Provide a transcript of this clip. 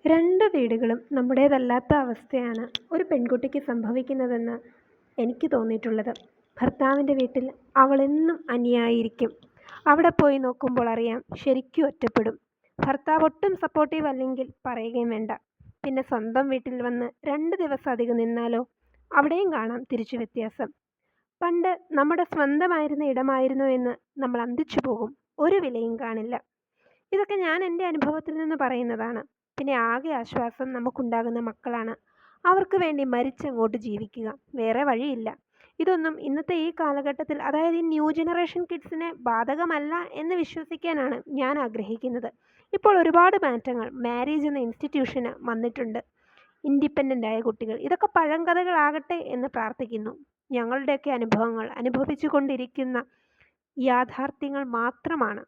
രണ്ട് വീടുകളും നമ്മുടേതല്ലാത്ത അവസ്ഥയാണ് ഒരു പെൺകുട്ടിക്ക് സംഭവിക്കുന്നതെന്ന് എനിക്ക് തോന്നിയിട്ടുള്ളത്. ഭർത്താവിൻ്റെ വീട്ടിൽ അവളെന്നും അന്യായിരിക്കും. അവിടെ പോയി നോക്കുമ്പോൾ അറിയാം, ശരിക്കും ഒറ്റപ്പെടും. ഭർത്താവ് ഒട്ടും സപ്പോർട്ടീവ് അല്ലെങ്കിൽ പറയുകയും വേണ്ട. പിന്നെ സ്വന്തം വീട്ടിൽ വന്ന് 2 ദിവസം അധികം നിന്നാലോ, അവിടെയും കാണാം തിരിച്ചു വ്യത്യാസം. പണ്ട് നമ്മുടെ സ്വന്തമായിരുന്ന ഇടമായിരുന്നു എന്ന് നമ്മൾ അന്തിച്ചു പോകും. ഒരു വിലയും കാണില്ല. ഇതൊക്കെ ഞാൻ എൻ്റെ അനുഭവത്തിൽ നിന്ന് പറയുന്നതാണ്. പിന്നെ ആകെ ആശ്വാസം നമുക്കുണ്ടാകുന്ന മക്കളാണ്. അവർക്ക് വേണ്ടി മരിച്ചങ്ങോട്ട് ജീവിക്കുക, വേറെ വഴിയില്ല. ഇതൊന്നും ഇന്നത്തെ ഈ കാലഘട്ടത്തിൽ, അതായത് ഈ ന്യൂ ജനറേഷൻ കിഡ്സിനെ ബാധകമല്ല എന്ന് വിശ്വസിക്കാനാണ് ഞാൻ ആഗ്രഹിക്കുന്നത്. ഇപ്പോൾ ഒരുപാട് മാറ്റങ്ങൾ മാരേജ് എന്ന ഇൻസ്റ്റിറ്റ്യൂഷന് വന്നിട്ടുണ്ട്. ഇൻഡിപെൻഡൻ്റ് ആയ കുട്ടികൾ, ഇതൊക്കെ പഴങ്കഥകളാകട്ടെ എന്ന് പ്രാർത്ഥിക്കുന്നു. ഞങ്ങളുടെയൊക്കെ അനുഭവങ്ങൾ അനുഭവിച്ചു കൊണ്ടിരിക്കുന്ന യാഥാർത്ഥ്യങ്ങൾ മാത്രമാണ്.